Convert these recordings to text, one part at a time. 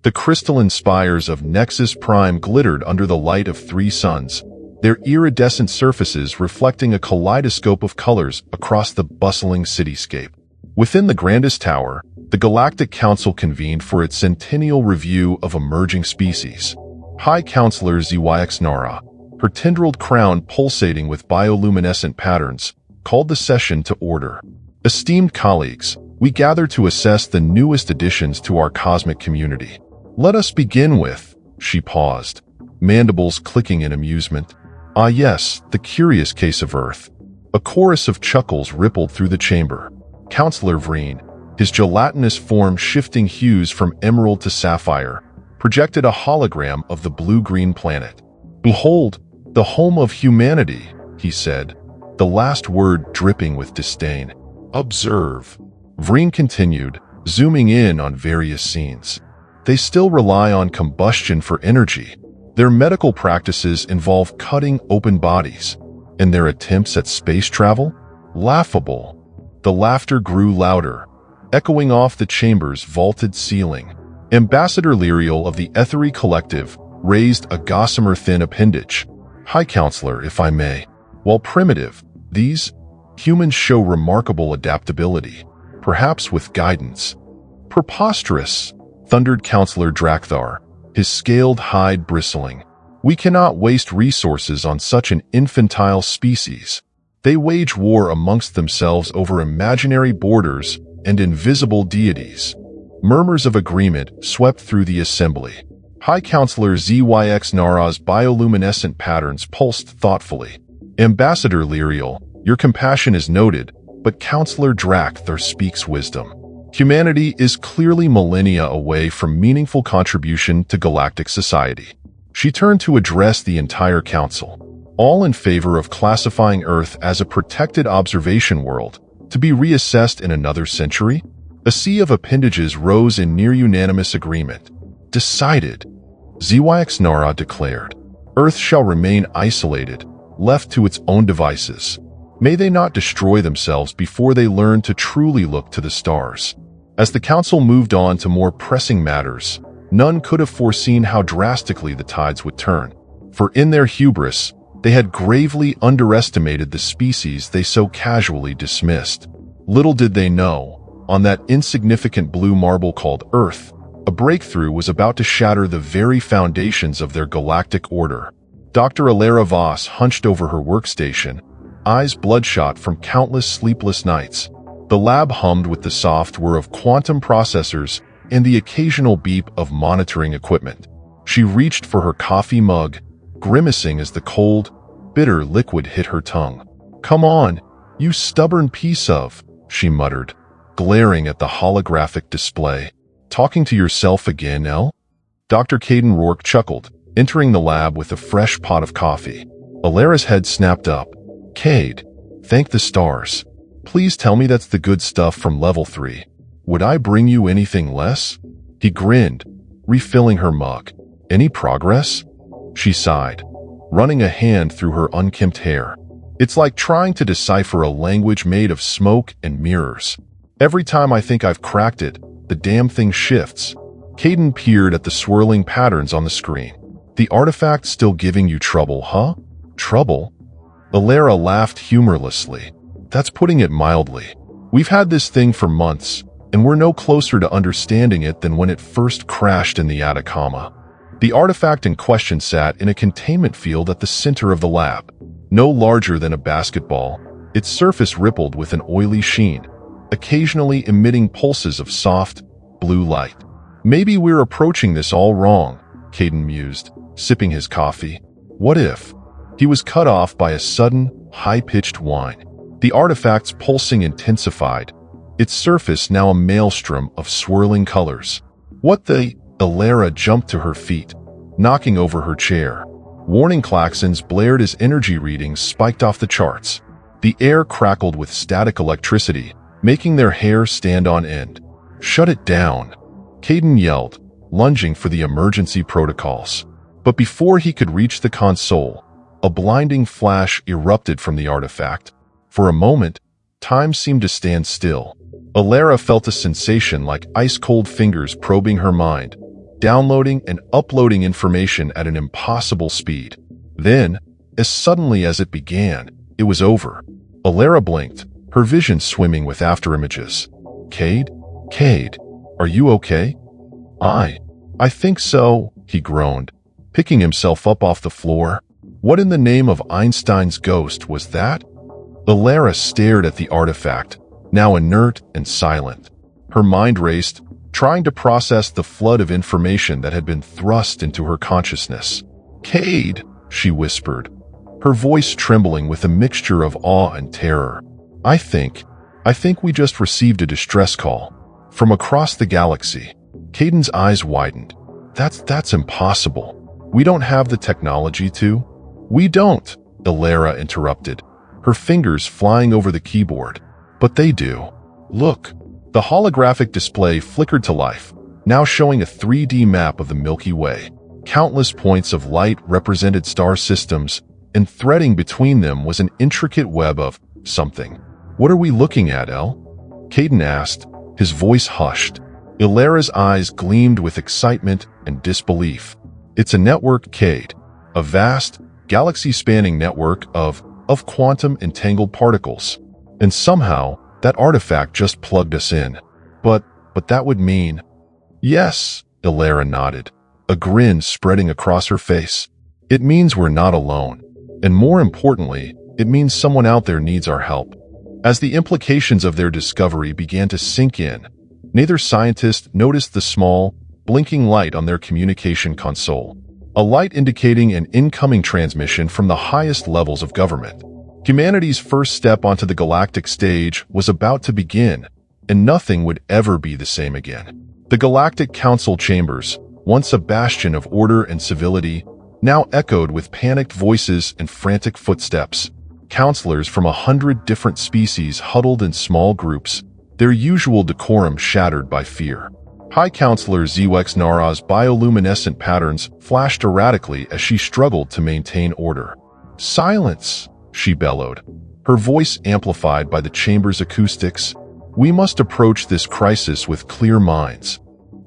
The crystalline spires of Nexus Prime glittered under the light of 3 suns, their iridescent surfaces reflecting a kaleidoscope of colors across the bustling cityscape. Within the grandest tower, the Galactic Council convened for its centennial review of emerging species. High Counselor ZYX Nara, her tendrilled crown pulsating with bioluminescent patterns, called the session to order. Esteemed colleagues, we gather to assess the newest additions to our cosmic community. Let us begin with, she paused, mandibles clicking in amusement. Ah yes, the curious case of Earth. A chorus of chuckles rippled through the chamber. Counselor Vreen, his gelatinous form shifting hues from emerald to sapphire, projected a hologram of the blue-green planet. Behold, the home of humanity, he said, the last word dripping with disdain. Observe. Vreen continued, zooming in on various scenes. They still rely on combustion for energy. Their medical practices involve cutting open bodies, and their attempts at space travel? Laughable. The laughter grew louder, echoing off the chamber's vaulted ceiling. Ambassador Lyriel of the Ethery Collective raised a gossamer-thin appendage. High Counselor, if I may. While primitive, these humans show remarkable adaptability, perhaps with guidance. Preposterous, thundered Counselor Drakthar, his scaled hide bristling. We cannot waste resources on such an infantile species. They wage war amongst themselves over imaginary borders and invisible deities. Murmurs of agreement swept through the assembly. High Counselor ZYX Nara's bioluminescent patterns pulsed thoughtfully. Ambassador Lyriel, your compassion is noted, but Counselor Drakthar speaks wisdom. Humanity is clearly millennia away from meaningful contribution to galactic society. She turned to address the entire council, all in favor of classifying Earth as a protected observation world, to be reassessed in another century? A sea of appendages rose in near-unanimous agreement. Decided, ZYX Nara declared. Earth shall remain isolated, left to its own devices. May they not destroy themselves before they learn to truly look to the stars. As the council moved on to more pressing matters, none could have foreseen how drastically the tides would turn. For in their hubris, they had gravely underestimated the species they so casually dismissed. Little did they know, on that insignificant blue marble called Earth, a breakthrough was about to shatter the very foundations of their galactic order. Dr. Alara Voss hunched over her workstation, eyes bloodshot from countless sleepless nights. The lab hummed with the soft whir of quantum processors and the occasional beep of monitoring equipment. She reached for her coffee mug, grimacing as the cold, bitter liquid hit her tongue. Come on, you stubborn piece of, she muttered, glaring at the holographic display. Talking to yourself again, Elle? Dr. Caden Rourke chuckled, entering the lab with a fresh pot of coffee. Alara's head snapped up. Cade, thank the stars. Please tell me that's the good stuff from level 3. Would I bring you anything less? He grinned, refilling her mug. Any progress? She sighed, running a hand through her unkempt hair. It's like trying to decipher a language made of smoke and mirrors. Every time I think I've cracked it, the damn thing shifts. Caden peered at the swirling patterns on the screen. The artifact still giving you trouble, huh? Trouble? Alara laughed humorlessly. That's putting it mildly. We've had this thing for months, and we're no closer to understanding it than when it first crashed in the Atacama. The artifact in question sat in a containment field at the center of the lab. No larger than a basketball, its surface rippled with an oily sheen, occasionally emitting pulses of soft, blue light. Maybe we're approaching this all wrong, Caden mused, sipping his coffee. What if? He was cut off by a sudden, high-pitched whine. The artifact's pulsing intensified, its surface now a maelstrom of swirling colors. What the? Alara jumped to her feet, knocking over her chair. Warning klaxons blared as energy readings spiked off the charts. The air crackled with static electricity, making their hair stand on end. Shut it down, Caden yelled, lunging for the emergency protocols. But before he could reach the console, a blinding flash erupted from the artifact. For a moment, time seemed to stand still. Alara felt a sensation like ice-cold fingers probing her mind, downloading and uploading information at an impossible speed. Then, as suddenly as it began, it was over. Alara blinked, her vision swimming with afterimages. Cade? Cade, are you okay? I think so, he groaned, picking himself up off the floor. What in the name of Einstein's ghost was that? Alara stared at the artifact, now inert and silent. Her mind raced, trying to process the flood of information that had been thrust into her consciousness. Cade, she whispered, her voice trembling with a mixture of awe and terror. I think we just received a distress call. From across the galaxy. Caden's eyes widened. That's impossible. We don't have the technology to. We don't, Alara interrupted, her fingers flying over the keyboard. But they do. Look. The holographic display flickered to life, now showing a 3D map of the Milky Way. Countless points of light represented star systems, and threading between them was an intricate web of something. What are we looking at, El? Caden asked, his voice hushed. Alara's eyes gleamed with excitement and disbelief. It's a network, Cade. A vast, galaxy-spanning network of quantum entangled particles. And somehow, that artifact just plugged us in. But that would mean... Yes, Alara nodded, a grin spreading across her face. It means we're not alone. And more importantly, it means someone out there needs our help. As the implications of their discovery began to sink in, neither scientist noticed the small, blinking light on their communication console. A light indicating an incoming transmission from the highest levels of government. Humanity's first step onto the galactic stage was about to begin, and nothing would ever be the same again. The Galactic Council chambers, once a bastion of order and civility, now echoed with panicked voices and frantic footsteps. Counselors from 100 different species huddled in small groups, their usual decorum shattered by fear. High Counselor ZWX Nara's bioluminescent patterns flashed erratically as she struggled to maintain order. Silence! She bellowed, her voice amplified by the chamber's acoustics. We must approach this crisis with clear minds.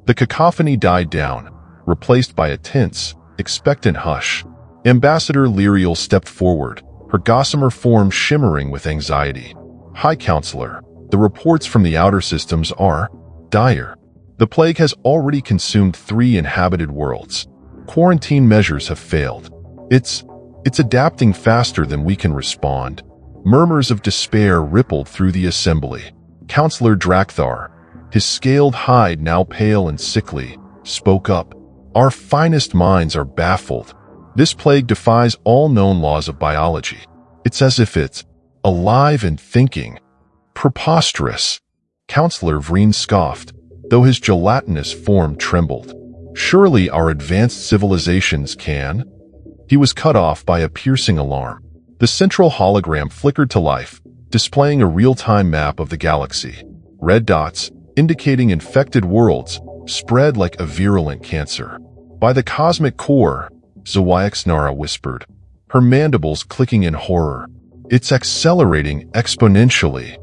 The cacophony died down, replaced by a tense, expectant hush. Ambassador Lyriel stepped forward, her gossamer form shimmering with anxiety. High Counselor, the reports from the outer systems are dire. The plague has already consumed 3 inhabited worlds. Quarantine measures have failed. It's adapting faster than we can respond. Murmurs of despair rippled through the assembly. Counselor Drakthar, his scaled hide now pale and sickly, spoke up. Our finest minds are baffled. This plague defies all known laws of biology. It's as if it's alive and thinking. Preposterous. Counselor Vreen scoffed, though his gelatinous form trembled. Surely our advanced civilizations can? He was cut off by a piercing alarm. The central hologram flickered to life, displaying a real-time map of the galaxy. Red dots, indicating infected worlds, spread like a virulent cancer. By the cosmic core, ZWX Nara whispered, her mandibles clicking in horror. It's accelerating exponentially.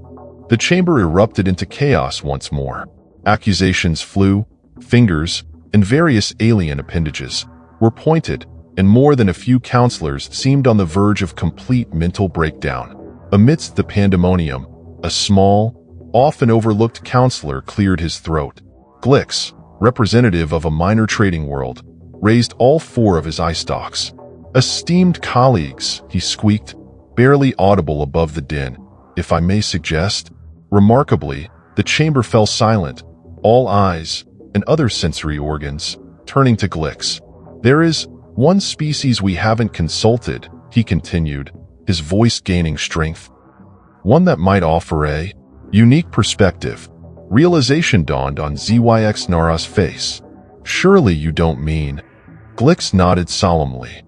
The chamber erupted into chaos once more. Accusations flew, fingers, and various alien appendages were pointed, and more than a few counselors seemed on the verge of complete mental breakdown. Amidst the pandemonium, a small, often overlooked counselor cleared his throat. Glix, representative of a minor trading world, raised all 4 of his eye stalks. Esteemed colleagues, he squeaked, barely audible above the din, if I may suggest. Remarkably, the chamber fell silent, all eyes, and other sensory organs, turning to Glix. There is one species we haven't consulted, he continued, his voice gaining strength. One that might offer a unique perspective. Realization dawned on ZWX Nara's face. Surely you don't mean... Glix nodded solemnly.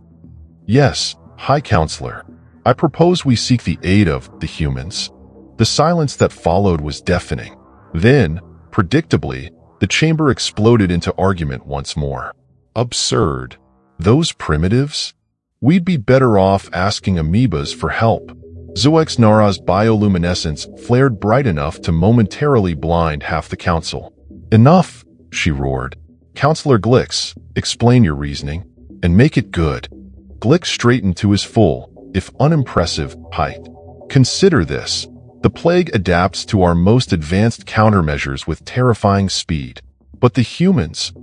Yes, High Counselor. I propose we seek the aid of the humans. The silence that followed was deafening. Then, predictably, the chamber exploded into argument once more. Absurd. Those primitives? We'd be better off asking amoebas for help. ZWX Nara's bioluminescence flared bright enough to momentarily blind half the council. Enough, she roared. Counselor Glix, explain your reasoning, and make it good. Glix straightened to his full, if unimpressive, height. Consider this. The plague adapts to our most advanced countermeasures with terrifying speed. But the humans,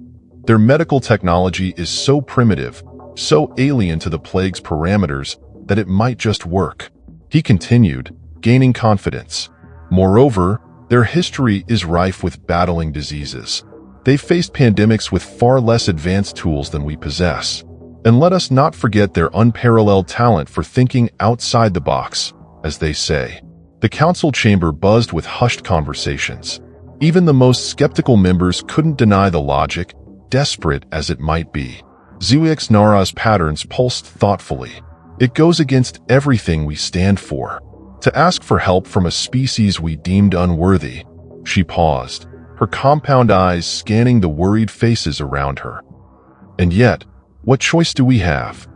their medical technology is so primitive, so alien to the plague's parameters, that it might just work. He continued, gaining confidence. Moreover, their history is rife with battling diseases. They've faced pandemics with far less advanced tools than we possess. And let us not forget their unparalleled talent for thinking outside the box, as they say. The council chamber buzzed with hushed conversations. Even the most skeptical members couldn't deny the logic, desperate as it might be. Zuix Nara's patterns pulsed thoughtfully. It goes against everything we stand for. To ask for help from a species we deemed unworthy. She paused, her compound eyes scanning the worried faces around her. And yet, what choice do we have?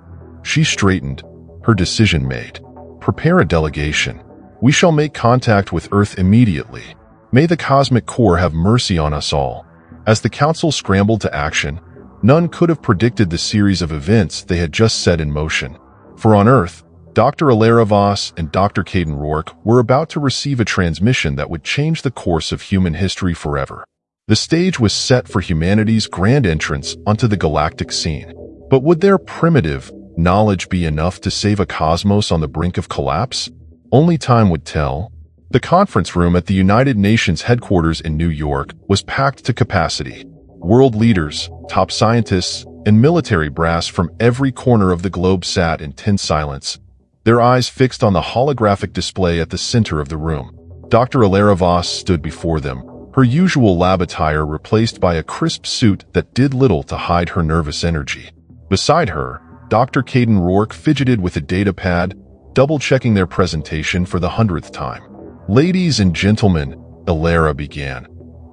She straightened, her decision made. Prepare a delegation. We shall make contact with Earth immediately. May the cosmic core have mercy on us all. As the council scrambled to action, none could have predicted the series of events they had just set in motion. For on Earth, Dr. Alara Voss and Dr. Caden Rourke were about to receive a transmission that would change the course of human history forever. The stage was set for humanity's grand entrance onto the galactic scene. But would their primitive knowledge be enough to save a cosmos on the brink of collapse? Only time would tell. The conference room at the United Nations headquarters in New York was packed to capacity. World leaders, top scientists, and military brass from every corner of the globe sat in tense silence, their eyes fixed on the holographic display at the center of the room. Dr. Alara Voss stood before them, her usual lab attire replaced by a crisp suit that did little to hide her nervous energy. Beside her, Dr. Caden Rourke fidgeted with a data pad, double-checking their presentation for the 100th time. Ladies and gentlemen, Alara began,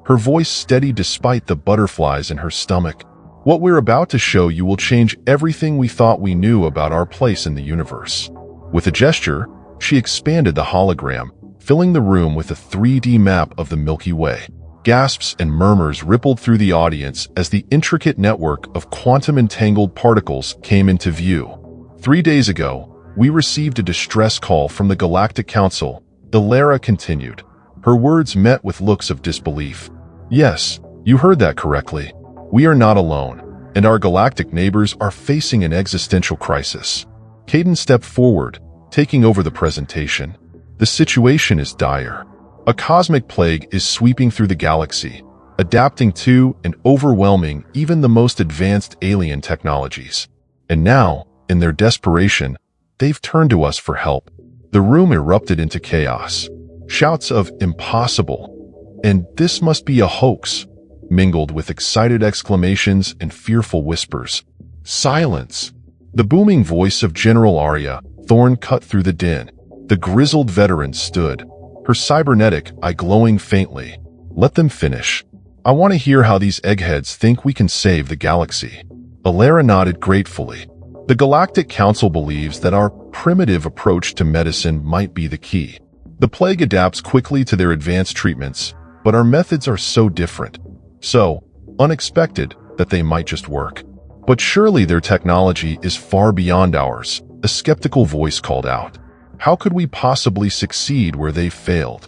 her voice steady despite the butterflies in her stomach. What we're about to show you will change everything we thought we knew about our place in the universe. With a gesture, she expanded the hologram, filling the room with a 3D map of the Milky Way. Gasps and murmurs rippled through the audience as the intricate network of quantum-entangled particles came into view. 3 days ago, we received a distress call from the Galactic Council, Alara continued, her words met with looks of disbelief. Yes, you heard that correctly. We are not alone, and our galactic neighbors are facing an existential crisis. Caden stepped forward, taking over the presentation. The situation is dire. A cosmic plague is sweeping through the galaxy, adapting to and overwhelming even the most advanced alien technologies. And now, in their desperation, they've turned to us for help. The room erupted into chaos. Shouts of "impossible" and "this must be a hoax" mingled with excited exclamations and fearful whispers. Silence! The booming voice of General Arya Thorne cut through the din. The grizzled veteran stood, her cybernetic eye glowing faintly. Let them finish. I want to hear how these eggheads think we can save the galaxy. Alara nodded gratefully. The Galactic Council believes that our primitive approach to medicine might be the key. The plague adapts quickly to their advanced treatments, but our methods are so different, so unexpected that they might just work. But surely their technology is far beyond ours, a skeptical voice called out. How could we possibly succeed where they've failed?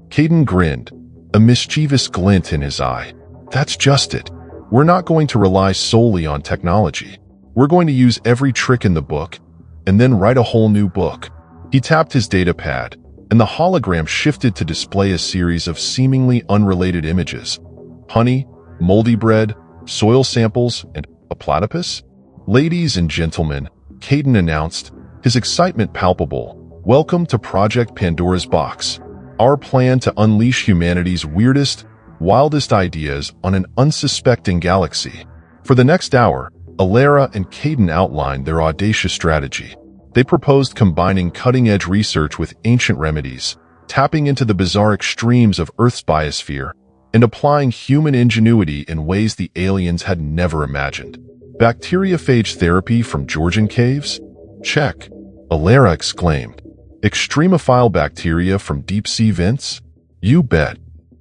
Caden grinned, a mischievous glint in his eye. That's just it. We're not going to rely solely on technology. We're going to use every trick in the book, and then write a whole new book. He tapped his data pad, and the hologram shifted to display a series of seemingly unrelated images. Honey, moldy bread, soil samples, and a platypus? Ladies and gentlemen, Caden announced, his excitement palpable. Welcome to Project Pandora's Box, our plan to unleash humanity's weirdest, wildest ideas on an unsuspecting galaxy. For the next hour, Alara and Caden outlined their audacious strategy. They proposed combining cutting-edge research with ancient remedies, tapping into the bizarre extremes of Earth's biosphere, and applying human ingenuity in ways the aliens had never imagined. Bacteriophage therapy from Georgian caves? Check, Alara exclaimed. Extremophile bacteria from deep-sea vents? You bet,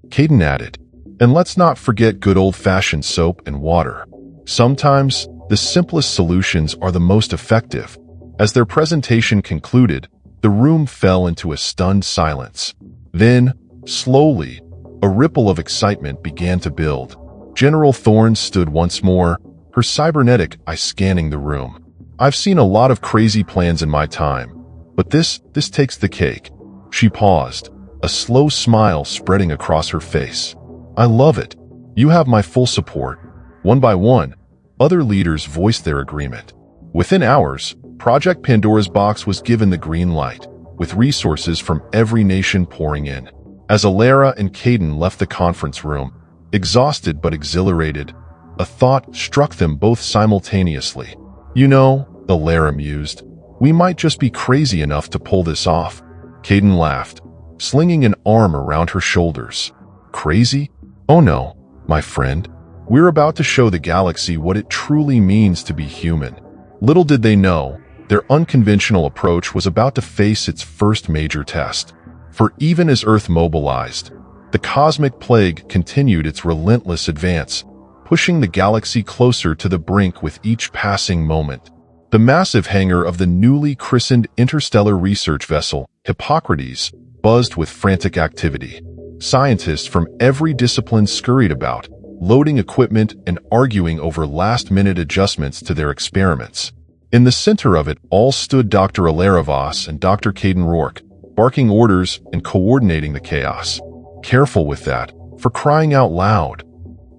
Caden added. And let's not forget good old-fashioned soap and water. Sometimes, the simplest solutions are the most effective. As their presentation concluded, the room fell into a stunned silence. Then, slowly, a ripple of excitement began to build. General Thorne stood once more, her cybernetic eye scanning the room. I've seen a lot of crazy plans in my time, but this takes the cake. She paused, a slow smile spreading across her face. I love it. You have my full support. One by one, other leaders voiced their agreement. Within hours, Project Pandora's box was given the green light, with resources from every nation pouring in. As Alara and Caden left the conference room, exhausted but exhilarated, a thought struck them both simultaneously. You know, Alara mused, we might just be crazy enough to pull this off. Caden laughed, slinging an arm around her shoulders. Crazy? Oh no, my friend. We're about to show the galaxy what it truly means to be human. Little did they know, their unconventional approach was about to face its first major test. For even as Earth mobilized, the cosmic plague continued its relentless advance, pushing the galaxy closer to the brink with each passing moment. The massive hangar of the newly christened interstellar research vessel, Hippocrates, buzzed with frantic activity. Scientists from every discipline scurried about, loading equipment and arguing over last-minute adjustments to their experiments. In the center of it all stood Dr. Alara Voss and Dr. Caden Rourke, barking orders and coordinating the chaos. Careful with that, for crying out loud.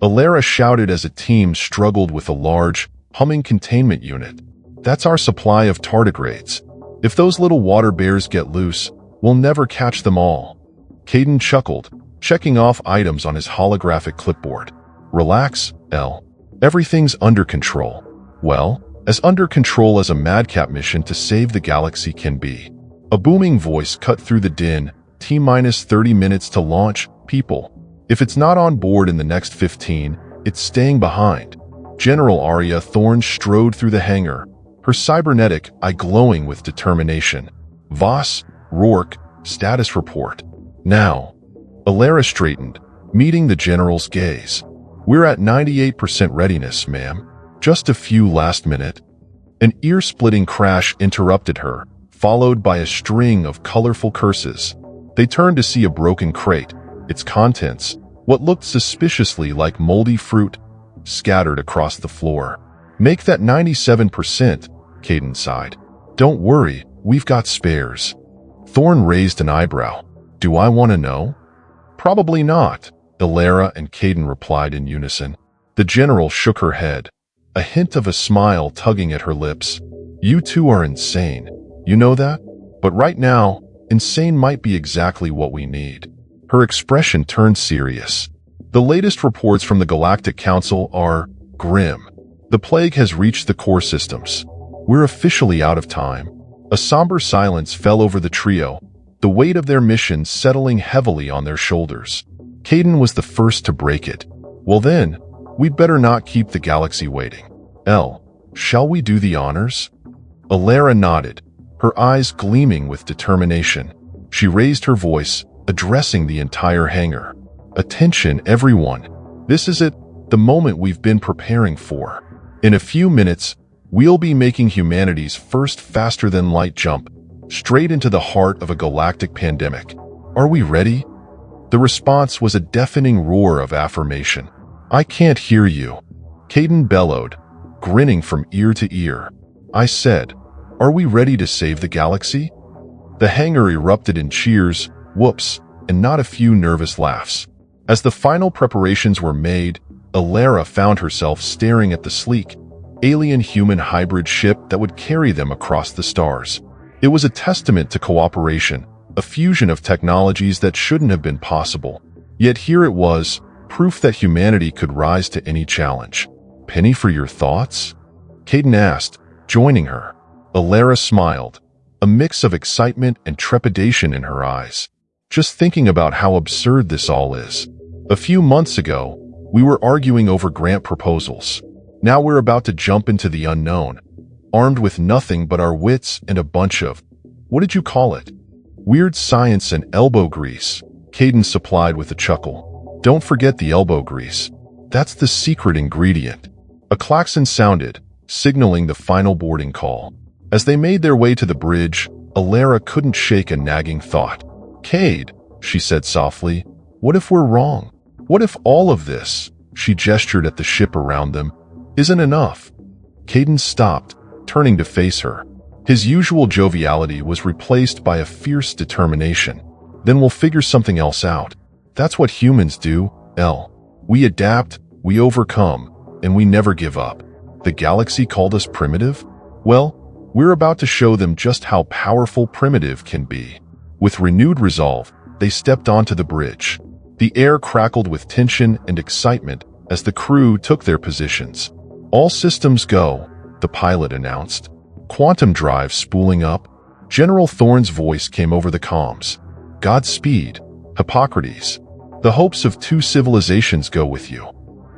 Alara shouted as a team struggled with a large, humming containment unit. That's our supply of tardigrades. If those little water bears get loose, we'll never catch them all. Caden chuckled, checking off items on his holographic clipboard. Relax, Elle. Everything's under control. Well, as under control as a madcap mission to save the galaxy can be. A booming voice cut through the din. T-minus 30 minutes to launch, people. If it's not on board in the next 15, it's staying behind. General Arya Thorne strode through the hangar, her cybernetic eye glowing with determination. Voss, Rourke, status report. Now. Alara straightened, meeting the general's gaze. We're at 98% readiness, ma'am. Just a few last minute. An ear-splitting crash interrupted her, followed by a string of colorful curses. They turned to see a broken crate, its contents, what looked suspiciously like moldy fruit, scattered across the floor. Make that 97%, Caden sighed. Don't worry, we've got spares. Thorne raised an eyebrow. Do I want to know? Probably not, Alara and Caden replied in unison. The general shook her head, a hint of a smile tugging at her lips. You two are insane. You know that? But right now, insane might be exactly what we need. Her expression turned serious. The latest reports from the Galactic Council are grim. The plague has reached the core systems. We're officially out of time. A somber silence fell over the trio, the weight of their mission settling heavily on their shoulders. Caden was the first to break it. Well then, we'd better not keep the galaxy waiting. Elle, shall we do the honors? Alara nodded, her eyes gleaming with determination. She raised her voice, addressing the entire hangar. Attention, everyone. This is it, the moment we've been preparing for. In a few minutes, we'll be making humanity's first faster-than-light jump, straight into the heart of a galactic pandemic. Are we ready? The response was a deafening roar of affirmation. I can't hear you. Caden bellowed, grinning from ear to ear. I said, are we ready to save the galaxy? The hangar erupted in cheers, whoops, and not a few nervous laughs. As the final preparations were made, Alara found herself staring at the sleek, alien-human hybrid ship that would carry them across the stars. It was a testament to cooperation, a fusion of technologies that shouldn't have been possible. Yet here it was, proof that humanity could rise to any challenge. Penny for your thoughts? Caden asked, joining her. Alara smiled, a mix of excitement and trepidation in her eyes. Just thinking about how absurd this all is. A few months ago, we were arguing over grant proposals. Now we're about to jump into the unknown, armed with nothing but our wits and a bunch of, what did you call it? Weird science and elbow grease, Caden supplied with a chuckle. Don't forget the elbow grease. That's the secret ingredient. A klaxon sounded, signaling the final boarding call. As they made their way to the bridge, Alara couldn't shake a nagging thought. "Cade," she said softly, "what if we're wrong? What if all of this," she gestured at the ship around them, "isn't enough?" Caden stopped, turning to face her. His usual joviality was replaced by a fierce determination. "Then we'll figure something else out. That's what humans do, Elle. We adapt, we overcome, and we never give up. The galaxy called us primitive? Well, we're about to show them just how powerful primitive can be." With renewed resolve, they stepped onto the bridge. The air crackled with tension and excitement as the crew took their positions. "All systems go," the pilot announced. "Quantum drive spooling up." General Thorne's voice came over the comms. "Godspeed, Hippocrates. The hopes of two civilizations go with you."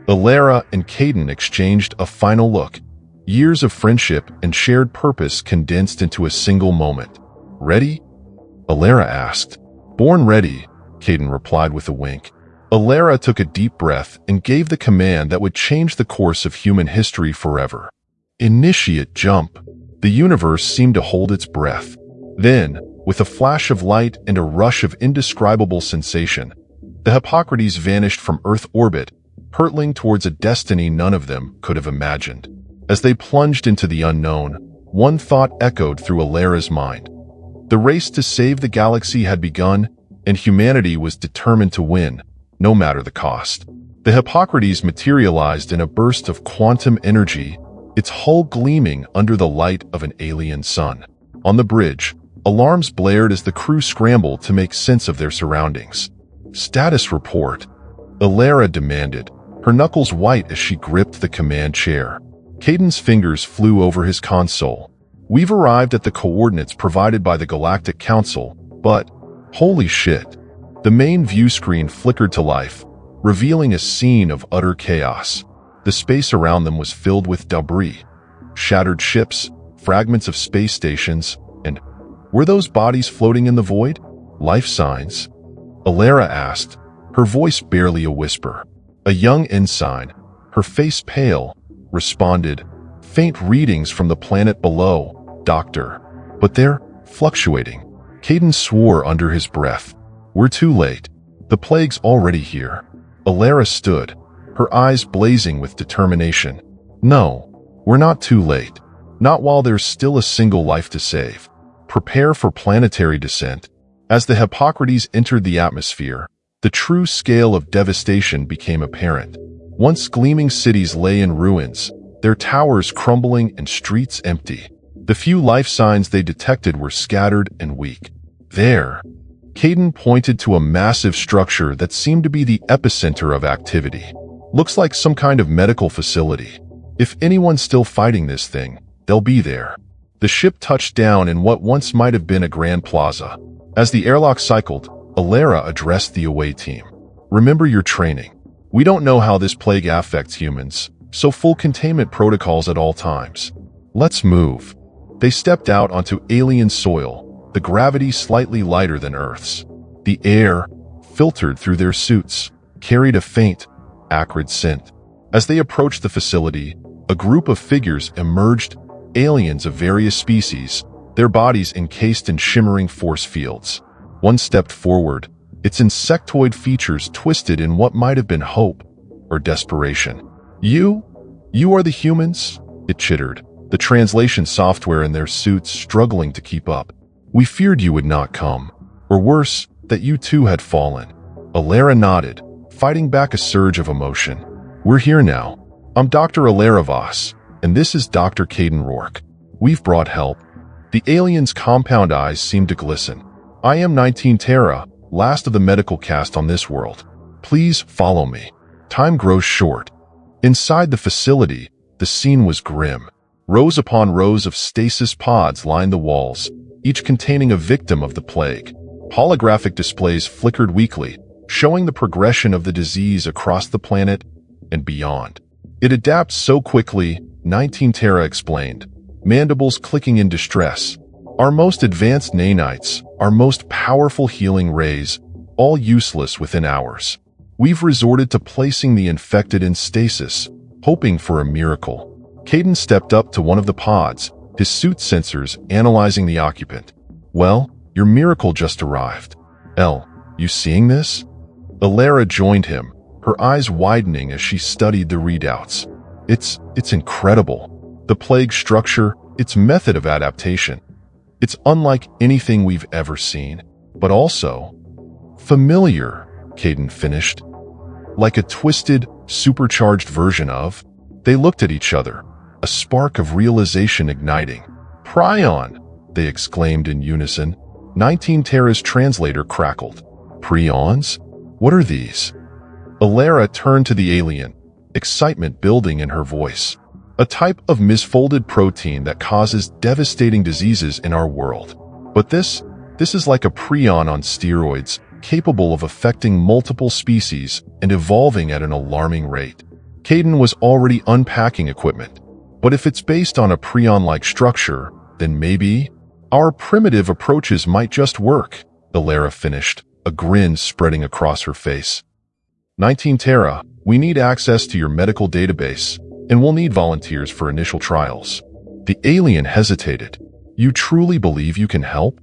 Alara and Caden exchanged a final look. Years of friendship and shared purpose condensed into a single moment. "Ready?" Alara asked. "Born ready," Caden replied with a wink. Alara took a deep breath and gave the command that would change the course of human history forever. Initiate jump. The universe seemed to hold its breath. Then, with a flash of light and a rush of indescribable sensation, the Hippocrates vanished from Earth orbit, hurtling towards a destiny none of them could have imagined. As they plunged into the unknown, one thought echoed through Alara's mind. The race to save the galaxy had begun, and humanity was determined to win, no matter the cost. The Hippocrates materialized in a burst of quantum energy, its hull gleaming under the light of an alien sun. On the bridge, alarms blared as the crew scrambled to make sense of their surroundings. "Status report," Alara demanded, her knuckles white as she gripped the command chair. Caden's fingers flew over his console. "We've arrived at the coordinates provided by the Galactic Council, but holy shit." The main view screen flickered to life, revealing a scene of utter chaos. The space around them was filled with debris, shattered ships, fragments of space stations, and were those bodies floating in the void? Life signs? Alara asked, her voice barely a whisper. A young ensign, her face pale, responded, "Faint readings from the planet below, Doctor. But they're fluctuating." Caden swore under his breath. "We're too late. The plague's already here." Alara stood, her eyes blazing with determination. "No, we're not too late. Not while there's still a single life to save. Prepare for planetary descent." As the Hippocrates entered the atmosphere, the true scale of devastation became apparent. Once gleaming cities lay in ruins, their towers crumbling and streets empty. The few life signs they detected were scattered and weak. There, Caden pointed to a massive structure that seemed to be the epicenter of activity. "Looks like some kind of medical facility. If anyone's still fighting this thing, they'll be there." The ship touched down in what once might have been a grand plaza. As the airlock cycled, Alara addressed the away team. "Remember your training. We don't know how this plague affects humans, so full containment protocols at all times. Let's move." They stepped out onto alien soil, the gravity slightly lighter than Earth's. The air, filtered through their suits, carried a faint, acrid scent. As they approached the facility, a group of figures emerged, aliens of various species, their bodies encased in shimmering force fields. One stepped forward, its insectoid features twisted in what might have been hope or desperation. You are the humans?" it chittered, the translation software in their suits struggling to keep up. "We feared you would not come, or worse, that you too had fallen." Alara nodded, fighting back a surge of emotion. "We're here now. I'm Dr. Alara Voss, and this is Dr. Caden Rourke. We've brought help." The alien's compound eyes seemed to glisten. "I am 19 Terra, last of the medical caste on this world. Please follow me. Time grows short." Inside the facility, the scene was grim. Rows upon rows of stasis pods lined the walls, each containing a victim of the plague. Holographic displays flickered weakly, showing the progression of the disease across the planet and beyond. "It adapts so quickly," 19 Terra explained, mandibles clicking in distress. "Our most advanced nanites, our most powerful healing rays, all useless within hours. We've resorted to placing the infected in stasis, hoping for a miracle. Caden stepped up to one of the pods, his suit sensors analyzing the occupant. Well, your miracle just arrived. Elle, you seeing this? Alara joined him, her eyes widening as she studied the readouts. It's incredible. The plague structure, its method of adaptation. It's unlike anything we've ever seen, but also familiar, Caden finished. Like a twisted, supercharged version of. They looked at each other, a spark of realization igniting. Prion, they exclaimed in unison. 19 Terra's translator crackled. Prions? What are these? Alara turned to the alien, excitement building in her voice. A type of misfolded protein that causes devastating diseases in our world. But this is like a prion on steroids, capable of affecting multiple species and evolving at an alarming rate. Caden was already unpacking equipment. But if it's based on a prion-like structure, then maybe our primitive approaches might just work, Alara finished, a grin spreading across her face. 19 Terra, we need access to your medical database, and we'll need volunteers for initial trials. The alien hesitated. You truly believe you can help?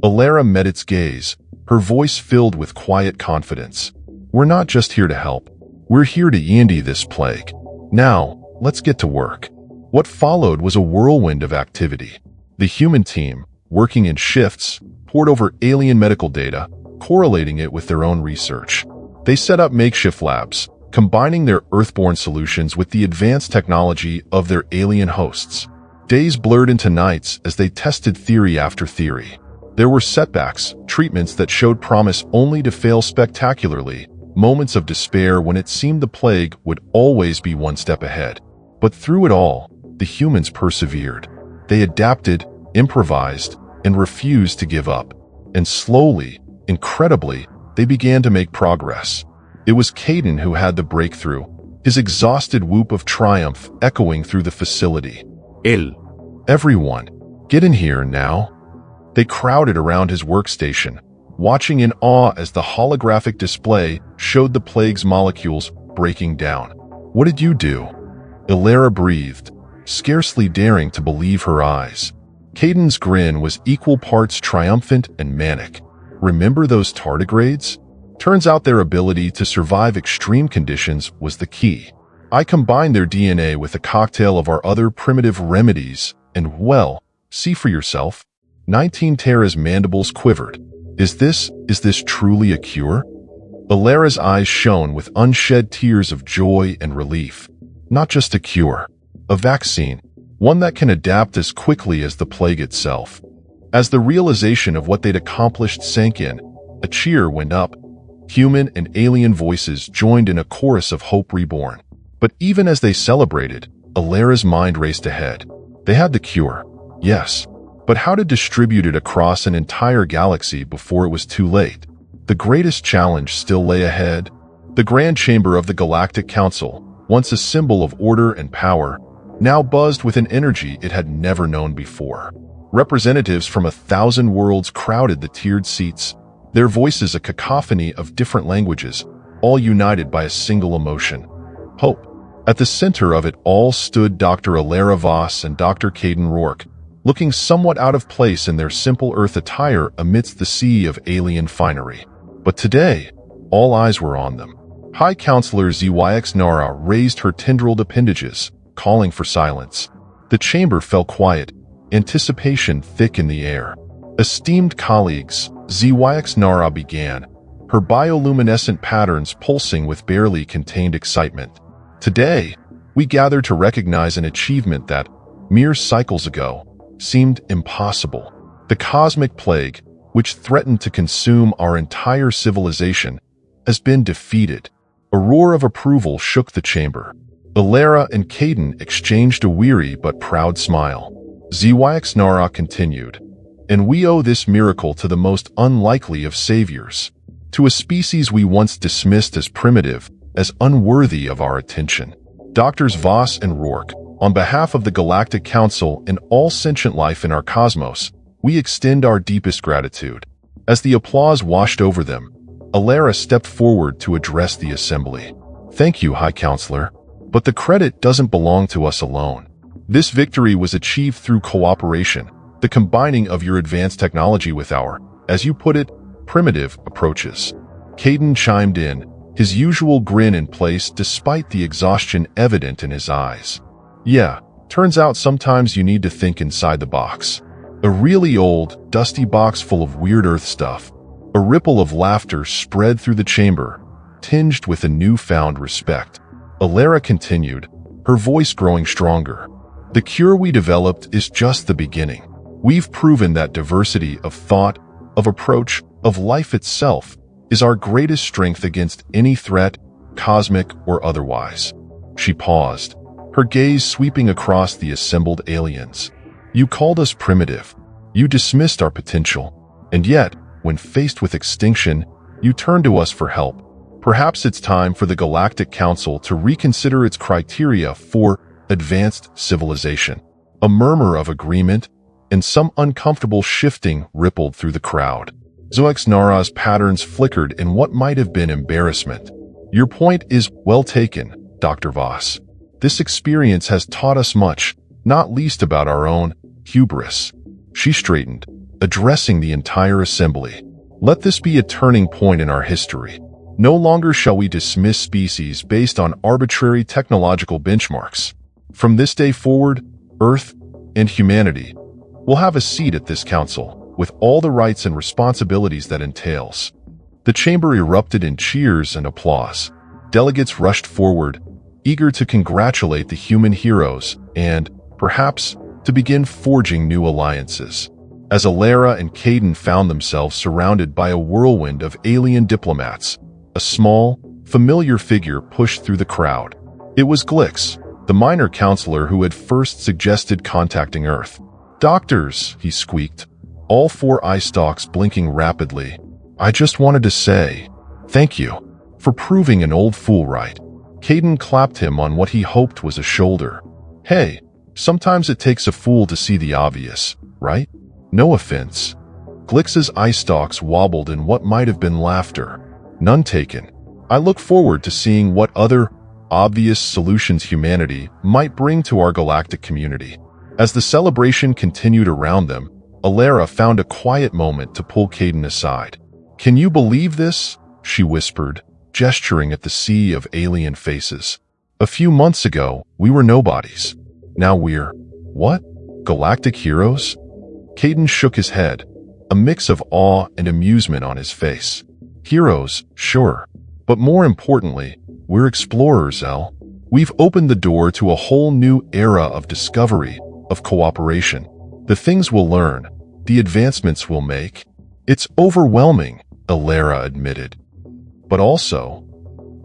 Alara met its gaze, her voice filled with quiet confidence. We're not just here to help. We're here to yandy this plague. Now, let's get to work. What followed was a whirlwind of activity. The human team, working in shifts, poured over alien medical data, correlating it with their own research. They set up makeshift labs, combining their Earthborn solutions with the advanced technology of their alien hosts. Days blurred into nights as they tested theory after theory. There were setbacks, treatments that showed promise only to fail spectacularly, moments of despair when it seemed the plague would always be one step ahead. But through it all, the humans persevered. They adapted, improvised, and refused to give up. And slowly, incredibly, they began to make progress. It was Caden who had the breakthrough, his exhausted whoop of triumph echoing through the facility. Everyone, get in here now. They crowded around his workstation, watching in awe as the holographic display showed the plague's molecules breaking down. What did you do? Alara breathed, scarcely daring to believe her eyes. Caden's grin was equal parts triumphant and manic. Remember those tardigrades? Turns out their ability to survive extreme conditions was the key. I combined their DNA with a cocktail of our other primitive remedies, and well, see for yourself. 19 Terra's mandibles quivered. Is this truly a cure? Alara's eyes shone with unshed tears of joy and relief. Not just a cure, a vaccine, one that can adapt as quickly as the plague itself. As the realization of what they'd accomplished sank in, a cheer went up. Human and alien voices joined in a chorus of hope reborn. But even as they celebrated, Alara's mind raced ahead. They had the cure, yes, but how to distribute it across an entire galaxy before it was too late? The greatest challenge still lay ahead. The Grand Chamber of the Galactic Council, once a symbol of order and power, now buzzed with an energy it had never known before. Representatives from 1,000 worlds crowded the tiered seats, their voices a cacophony of different languages, all united by a single emotion: hope. At the center of it all stood Dr. Alara Voss and Dr. Caden Rourke, looking somewhat out of place in their simple Earth attire amidst the sea of alien finery. But today, all eyes were on them. High Counselor ZYX Nara raised her tendrilled appendages, calling for silence. The chamber fell quiet, anticipation thick in the air. Esteemed colleagues, ZYX Nara began, her bioluminescent patterns pulsing with barely contained excitement. Today, we gather to recognize an achievement that, mere cycles ago, seemed impossible. The cosmic plague, which threatened to consume our entire civilization, has been defeated. A roar of approval shook the chamber. Alara and Caden exchanged a weary but proud smile. ZYX Nara continued, and we owe this miracle to the most unlikely of saviors, to a species we once dismissed as primitive, as unworthy of our attention. Doctors Voss and Rourke, on behalf of the Galactic Council and all sentient life in our cosmos, we extend our deepest gratitude. As the applause washed over them, Alara stepped forward to address the assembly. Thank you, High Counselor. But the credit doesn't belong to us alone. This victory was achieved through cooperation, the combining of your advanced technology with our, as you put it, primitive approaches. Caden chimed in, his usual grin in place despite the exhaustion evident in his eyes. Yeah, turns out sometimes you need to think inside the box. A really old, dusty box full of weird Earth stuff. A ripple of laughter spread through the chamber, tinged with a newfound respect. Alara continued, her voice growing stronger. The cure we developed is just the beginning. We've proven that diversity of thought, of approach, of life itself is our greatest strength against any threat, cosmic or otherwise. She paused, her gaze sweeping across the assembled aliens. You called us primitive. You dismissed our potential. And yet, when faced with extinction, you turned to us for help. Perhaps it's time for the Galactic Council to reconsider its criteria for advanced civilization. A murmur of agreement and some uncomfortable shifting rippled through the crowd. HFY's patterns flickered in what might have been embarrassment. Your point is well taken, Dr. Voss. This experience has taught us much, not least about our own hubris. She straightened, addressing the entire assembly. Let this be a turning point in our history. No longer shall we dismiss species based on arbitrary technological benchmarks. From this day forward, Earth and humanity will have a seat at this council, with all the rights and responsibilities that entails. The chamber erupted in cheers and applause. Delegates rushed forward, eager to congratulate the human heroes and, perhaps, to begin forging new alliances. As Alara and Caden found themselves surrounded by a whirlwind of alien diplomats, a small, familiar figure pushed through the crowd. It was Glix, the minor counselor who had first suggested contacting Earth. Doctors, he squeaked, all four eye stalks blinking rapidly. I just wanted to say, thank you, for proving an old fool right. Caden clapped him on what he hoped was a shoulder. Hey, sometimes it takes a fool to see the obvious, right? No offense. Glix's eye stalks wobbled in what might have been laughter. None taken. I look forward to seeing what other, obvious solutions humanity might bring to our galactic community. As the celebration continued around them, Alara found a quiet moment to pull Caden aside. Can you believe this? She whispered, gesturing at the sea of alien faces. A few months ago, we were nobodies. Now we're, what? Galactic heroes? Caden shook his head, a mix of awe and amusement on his face. Heroes, sure. But more importantly, we're explorers, El. We've opened the door to a whole new era of discovery, of cooperation. The things we'll learn, the advancements we'll make. It's overwhelming, Alara admitted. But also,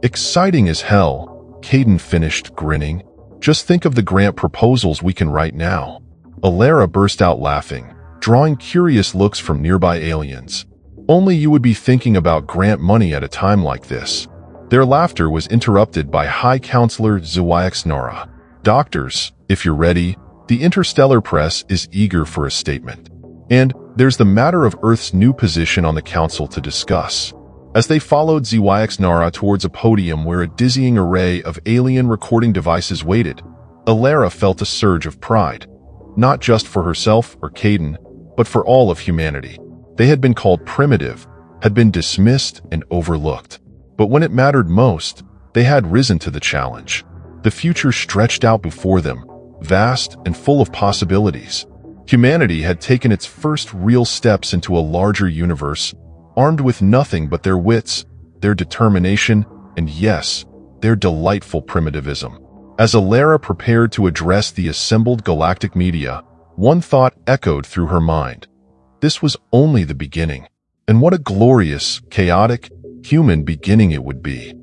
exciting as hell, Caden finished grinning. Just think of the grant proposals we can write now. Alara burst out laughing, drawing curious looks from nearby aliens. Only you would be thinking about grant money at a time like this. Their laughter was interrupted by High Counselor HFY. Doctors, if you're ready, the interstellar press is eager for a statement. And there's the matter of Earth's new position on the council to discuss. As they followed HFY towards a podium where a dizzying array of alien recording devices waited, Alara felt a surge of pride. Not just for herself or Caden, but for all of humanity. They had been called primitive, had been dismissed and overlooked. But when it mattered most, they had risen to the challenge. The future stretched out before them, vast and full of possibilities. Humanity had taken its first real steps into a larger universe, armed with nothing but their wits, their determination, and yes, their delightful primitivism. As Alara prepared to address the assembled galactic media, one thought echoed through her mind. This was only the beginning. And what a glorious, chaotic, human beginning it would be.